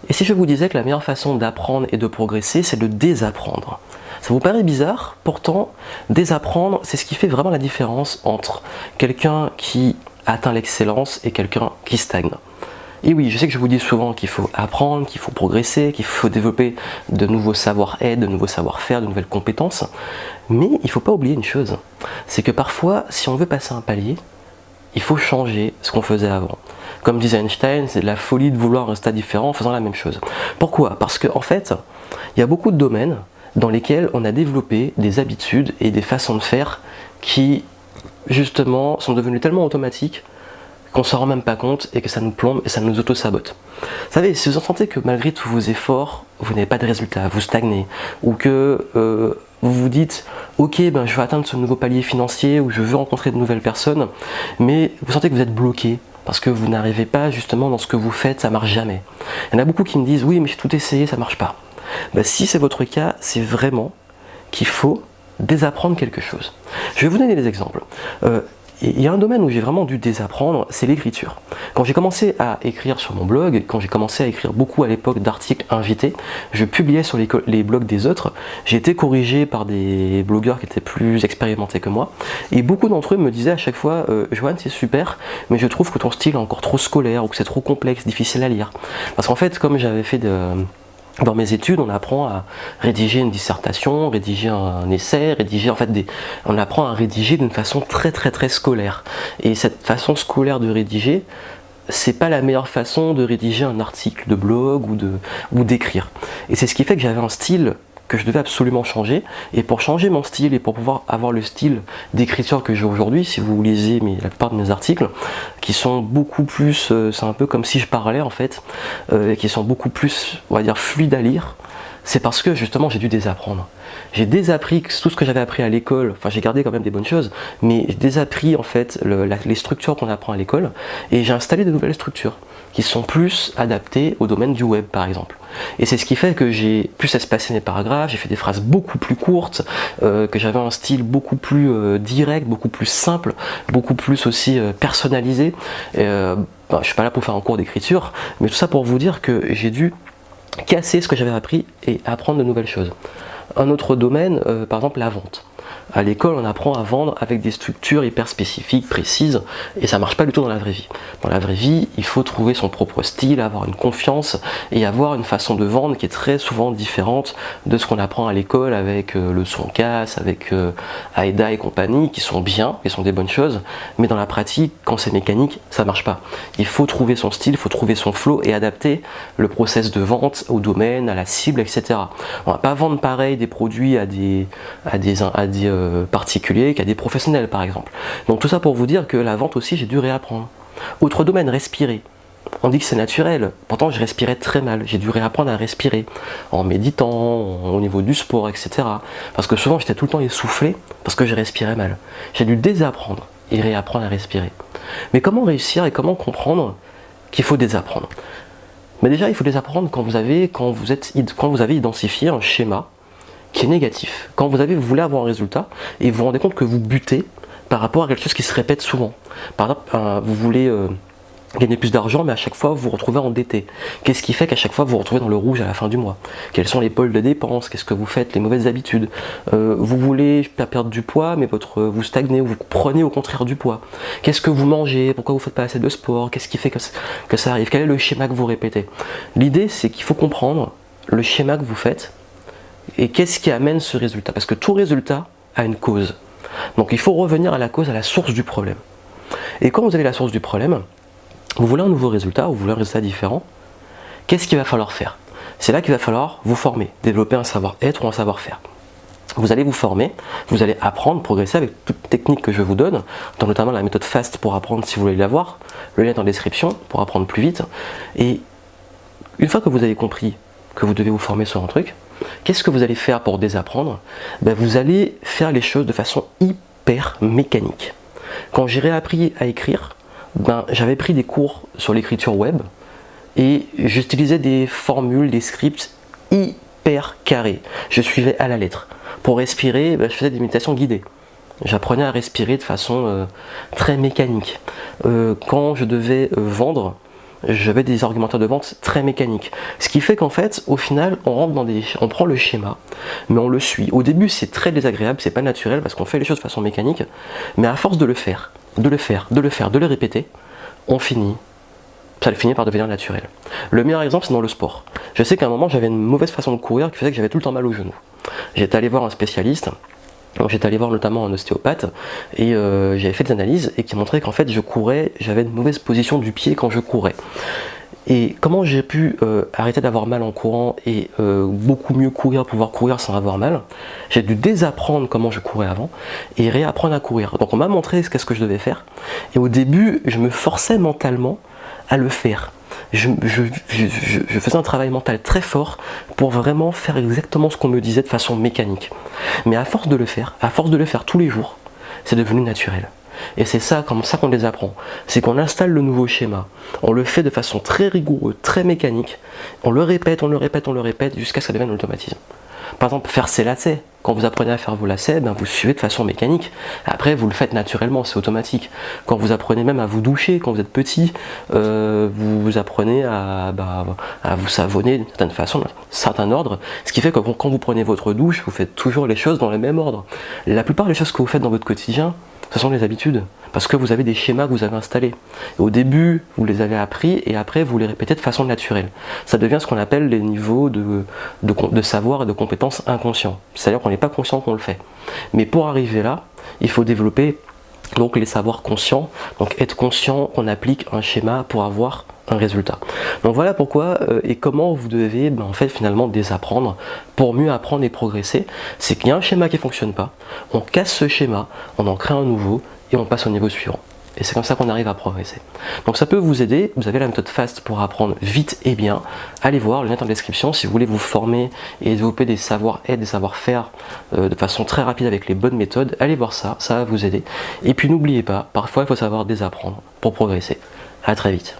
Et si je vous disais que la meilleure façon d'apprendre et de progresser, c'est de désapprendre? Ça vous paraît bizarre? Pourtant, désapprendre, c'est ce qui fait vraiment la différence entre quelqu'un qui atteint l'excellence et quelqu'un qui stagne. Et oui, je sais que je vous dis souvent qu'il faut apprendre, qu'il faut progresser, qu'il faut développer de nouveaux savoir-être, de nouveaux savoir-faire, de nouvelles compétences. Mais il ne faut pas oublier une chose, c'est que parfois, si on veut passer un palier, il faut changer ce qu'on faisait avant. Comme disait Einstein, c'est de la folie de vouloir un résultat différent en faisant la même chose. Pourquoi? Parce qu'en fait, il y a beaucoup de domaines dans lesquels on a développé des habitudes et des façons de faire qui, justement, sont devenues tellement automatiques qu'on ne s'en rend même pas compte et que ça nous plombe et ça nous auto-sabote. Vous savez, si vous sentez que malgré tous vos efforts, vous n'avez pas de résultat, vous stagnez, ou que vous vous dites « Ok, ben, je vais atteindre ce nouveau palier financier ou je veux rencontrer de nouvelles personnes », mais vous sentez que vous êtes bloqué parce que vous n'arrivez pas justement dans ce que vous faites, ça ne marche jamais. Il y en a beaucoup qui me disent « Oui, mais j'ai tout essayé, ça ne marche pas ». Ben, si c'est votre cas, c'est vraiment qu'il faut désapprendre quelque chose. Je vais vous donner des exemples. Il y a un domaine où j'ai vraiment dû désapprendre, c'est l'écriture. Quand j'ai commencé à écrire sur mon blog, quand j'ai commencé à écrire beaucoup à l'époque d'articles invités, je publiais sur les blogs des autres, j'ai été corrigé par des blogueurs qui étaient plus expérimentés que moi, et beaucoup d'entre eux me disaient à chaque fois Johan, c'est super, mais je trouve que ton style est encore trop scolaire, ou que c'est trop complexe, difficile à lire. Parce qu'en fait, comme j'avais fait dans mes études, on apprend à rédiger une dissertation, rédiger un essai, on apprend à rédiger d'une façon très scolaire. Et cette façon scolaire de rédiger, c'est pas la meilleure façon de rédiger un article de blog ou d'écrire. Et c'est ce qui fait que j'avais un style que je devais absolument changer, et pour changer mon style et pour pouvoir avoir le style d'écriture que j'ai aujourd'hui, si vous lisez la plupart de mes articles, qui sont beaucoup plus, c'est un peu comme si je parlais en fait, qui sont beaucoup plus, on va dire, fluides à lire, c'est parce que justement j'ai dû désapprendre. J'ai désappris tout ce que j'avais appris à l'école, enfin j'ai gardé quand même des bonnes choses, mais j'ai désappris en fait les structures qu'on apprend à l'école, et j'ai installé de nouvelles structures qui sont plus adaptées au domaine du web par exemple. Et c'est ce qui fait que j'ai plus espacé mes paragraphes, j'ai fait des phrases beaucoup plus courtes, que j'avais un style beaucoup plus direct, beaucoup plus simple, beaucoup plus aussi personnalisé. Je suis pas là pour faire un cours d'écriture, mais tout ça pour vous dire que j'ai dû casser ce que j'avais appris et apprendre de nouvelles choses. Un autre domaine, par exemple la vente. À l'école, on apprend à vendre avec des structures hyper spécifiques, précises, et ça marche pas du tout dans la vraie vie. Dans la vraie vie, il faut trouver son propre style, avoir une confiance et avoir une façon de vendre qui est très souvent différente de ce qu'on apprend à l'école avec le son casse, avec AIDA et compagnie, qui sont bien, qui sont des bonnes choses, mais dans la pratique, quand c'est mécanique, ça marche pas. Il faut trouver son style, il faut trouver son flow et adapter le process de vente au domaine, à la cible, etc. On va pas vendre pareil des produits à des particuliers qu'à des professionnels par exemple. Donc tout ça pour vous dire que la vente aussi j'ai dû réapprendre. Autre domaine, respirer. On dit que c'est naturel, pourtant je respirais très mal, j'ai dû réapprendre à respirer en méditant, au niveau du sport, etc. Parce que souvent j'étais tout le temps essoufflé parce que je respirais mal. J'ai dû désapprendre et réapprendre à respirer. Mais comment réussir et comment comprendre qu'il faut désapprendre? Mais déjà il faut désapprendre quand vous avez identifié un schéma qui est négatif. Quand vous voulez avoir un résultat et vous vous rendez compte que vous butez par rapport à quelque chose qui se répète souvent. Par exemple, vous voulez gagner plus d'argent, mais à chaque fois vous vous retrouvez endetté. Qu'est-ce qui fait qu'à chaque fois vous vous retrouvez dans le rouge à la fin du mois? Quels sont les pôles de dépenses? Qu'est-ce que vous faites? Les mauvaises habitudes? Vous voulez perdre du poids, mais vous stagnez, ou vous prenez au contraire du poids. Qu'est-ce que vous mangez? Pourquoi vous ne faites pas assez de sport? Qu'est-ce qui fait que ça arrive? Quel est le schéma que vous répétez? L'idée, c'est qu'il faut comprendre le schéma que vous faites et qu'est-ce qui amène ce résultat, parce que tout résultat a une cause. Donc il faut revenir à la cause, à la source du problème. Et quand vous avez la source du problème, vous voulez un nouveau résultat, ou vous voulez un résultat différent, qu'est-ce qu'il va falloir faire? C'est là qu'il va falloir vous former, développer un savoir-être ou un savoir-faire. Vous allez vous former, vous allez apprendre, progresser avec toute technique que je vous donne, dont notamment la méthode FAST pour apprendre si vous voulez l'avoir, le lien est en description pour apprendre plus vite. Et une fois que vous avez compris que vous devez vous former sur un truc, qu'est-ce que vous allez faire pour désapprendre? Vous allez faire les choses de façon hyper mécanique. Quand j'ai réappris à écrire, j'avais pris des cours sur l'écriture web et j'utilisais des formules, des scripts hyper carrés. Je suivais à la lettre. Pour respirer, je faisais des méditations guidées. J'apprenais à respirer de façon très mécanique. Quand je devais vendre, j'avais des argumentaires de vente très mécaniques. Ce qui fait qu'en fait, au final, on prend le schéma, mais on le suit. Au début, c'est très désagréable, c'est pas naturel parce qu'on fait les choses de façon mécanique, mais à force de le faire, de le répéter, ça finit par devenir naturel. Le meilleur exemple, c'est dans le sport. Je sais qu'à un moment, j'avais une mauvaise façon de courir qui faisait que j'avais tout le temps mal au genou. J'étais allé voir un spécialiste. Donc j'étais allé voir notamment un ostéopathe et j'avais fait des analyses et qui montraient qu'en fait j'avais une mauvaise position du pied quand je courais. Et comment j'ai pu arrêter d'avoir mal en courant et beaucoup mieux pouvoir courir sans avoir mal? J'ai dû désapprendre comment je courais avant et réapprendre à courir. Donc on m'a montré qu'est-ce que je devais faire et au début je me forçais mentalement à le faire. Je faisais un travail mental très fort pour vraiment faire exactement ce qu'on me disait de façon mécanique. Mais à force de le faire tous les jours, c'est devenu naturel. Et c'est ça, comme ça qu'on les apprend. C'est qu'on installe le nouveau schéma, on le fait de façon très rigoureuse, très mécanique, on le répète jusqu'à ce que ça devienne un automatisme. Par exemple, faire ses lacets. Quand vous apprenez à faire vos lacets, vous le suivez de façon mécanique. Après, vous le faites naturellement, c'est automatique. Quand vous apprenez même à vous doucher, quand vous êtes petit, vous apprenez à vous savonner d'une certaine façon, d'un certain ordre. Ce qui fait que quand vous prenez votre douche, vous faites toujours les choses dans le même ordre. La plupart des choses que vous faites dans votre quotidien, ce sont les habitudes. Parce que vous avez des schémas que vous avez installés. Et au début, vous les avez appris et après, vous les répétez de façon naturelle. Ça devient ce qu'on appelle les niveaux de savoir et de compétences inconscients. C'est-à-dire qu'on n'est pas conscient qu'on le fait. Mais pour arriver là, il faut développer donc les savoirs conscients. Donc être conscient qu'on applique un schéma pour avoir un résultat. Donc voilà pourquoi et comment vous devez en fait finalement désapprendre pour mieux apprendre et progresser. C'est qu'il y a un schéma qui ne fonctionne pas, on casse ce schéma, on en crée un nouveau et on passe au niveau suivant. Et c'est comme ça qu'on arrive à progresser. Donc ça peut vous aider, vous avez la méthode FAST pour apprendre vite et bien. Allez voir, le lien est en description si vous voulez vous former et développer des savoir-être, des savoir-faire de façon très rapide avec les bonnes méthodes. Allez voir ça, ça va vous aider. Et puis n'oubliez pas, parfois il faut savoir désapprendre pour progresser. À très vite.